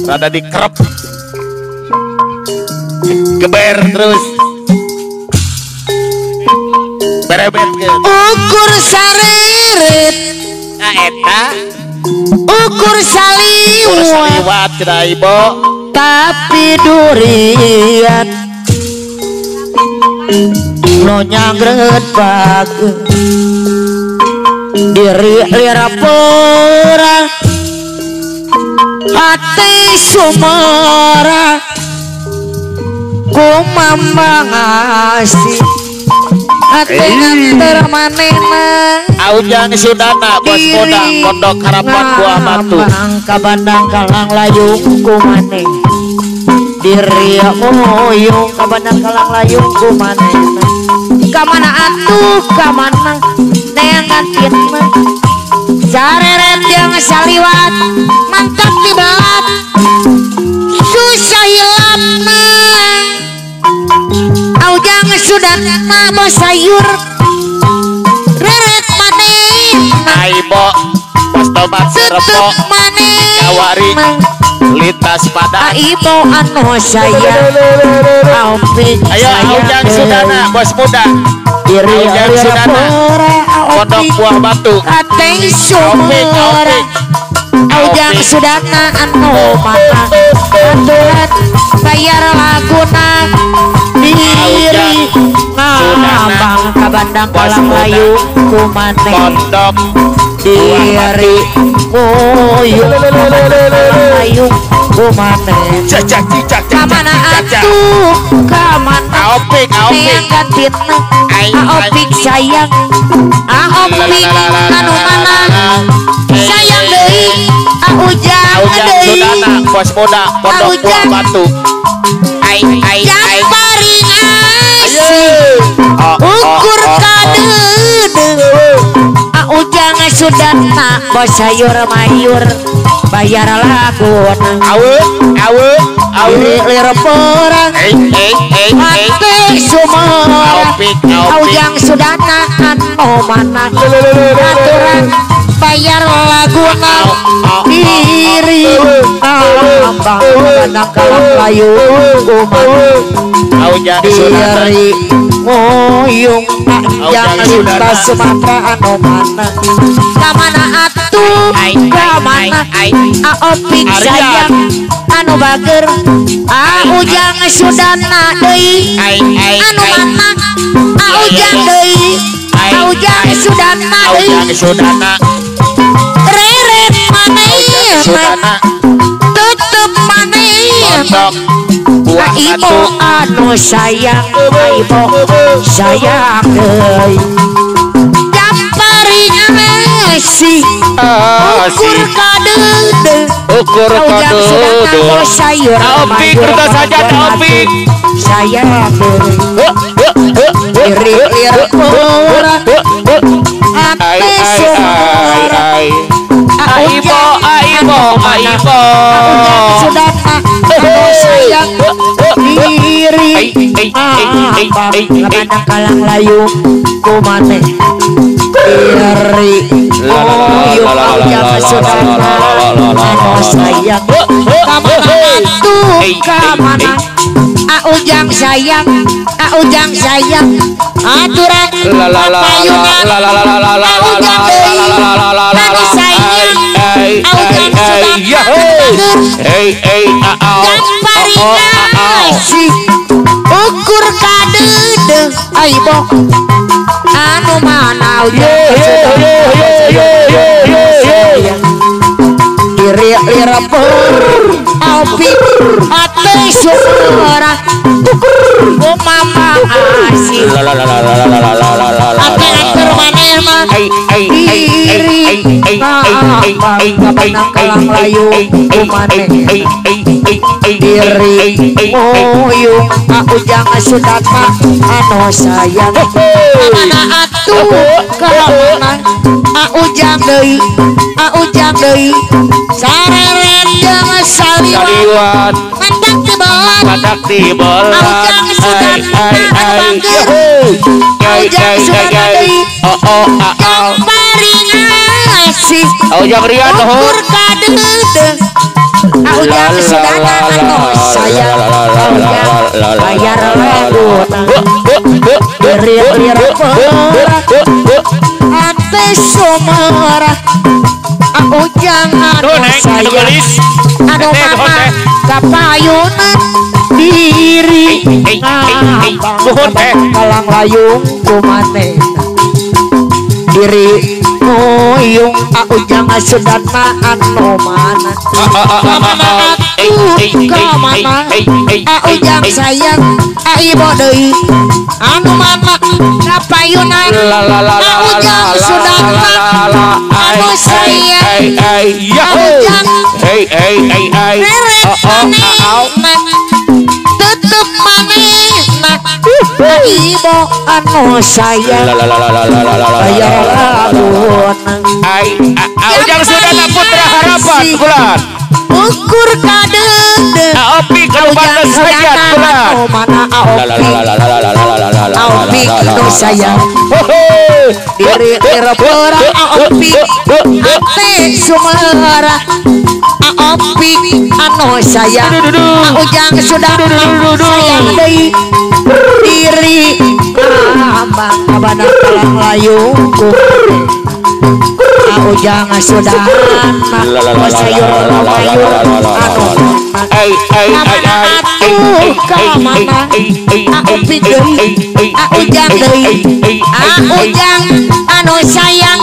rada dikerep geber terus berebet ukur saririt nah eta ukur saliwat saliwat kita ibu tapi durian no nyangret bagus diri lira pura hati sumera ku mambang asih hati nganter manenang Aujang Sudana bos podang pondok harapan buah batu ka bandang kalang layung ku maneh diri oyong ka bandang kalang layung ku maneh ka mana atuh ka mana neangan fitna sareret jeung saliwat mantap dibalat susah hilapna Aujang Sudana bos sayur reret maneh aibo bos tomat serepok kawari lintas pada aibo anu saya aupik ayo Aujang Sudana bos muda Aujang Sudana pondok buah batu ateng sumura Aujang Sudana anu mata aturan bayar laguna diri ngabang ka bandang kalang layu kumane pondok diri koyo layu kumane kamana atuh kamana aopik neangkat fitnah aopik sayang aopik anu mana sayang deui Aujang deui Sudana bos muda pondok buah batu paring asih ukur kadeudeung Aujang Sudana bos sayur mayur bayar laguna lir porang hati sumera Aujang Sudana anu mana aturan bayar laguna diri ambang bandang kalang layu Aujang Sudana diri ngoyong yang lintas Sumatera anu mana kamana atuh kamana aopik sayang anu bager Aujang Sudana deui anu mana Aujang deui Aujang Sudana deui reret maneh tutup maneh buah ibu anu sayang ibu sayang deui jamparing asih ukur kadeudeung Aujang Sudana sayur Aopik kertas saja Aopik sayang deui diri lir porang hati sumera aibo Aujang Sudana anu sayang diri ambang kabandang kalang layu kumane diri oyong Aujang Sudana anu sayang kamana atuh kamana Aujang sayang aturan papayunan Aujang deui anu sayang Aujang Sudana jamparing asih ukur kadeudeung aibo anu mana Aujang diri lira aopik hati sumera kumama asih ate antar maneh mah diri ngambang ka bandang kalang layu kumane diri ngoyong Aujang Sudana anu sayang kamana atuh kamana Aujang deui sareret jeung saliwat mandak dibalat Aujang Sudana anu bager Aujang Sudana deui jamparing asih Aujang Rian ukur kadeudeung Ujang sudana anu sayang ujang bayar lembut Lir ante sumerah ujang anu sayang anu mama kapayunan diri kalang layung kumane diri nguyung ujang sudana anu mana kamana ujang sayang ibu deui anu mama kapayunan ujang sudana anu sayang ujang tutup manehna ibu anu sayang bayar labun ujang sudana putra harapan bulan ukur kadede Opi kabupaten Sragen bulan mana Opi anu sayang diri pura Opi ate sumerah Opi anu sayang ujang sudah sayang deui diri abang abana kalang layungku ujang sudah sayur mayur anu atuh kamana Opi deui ujang deui ujang anu sayang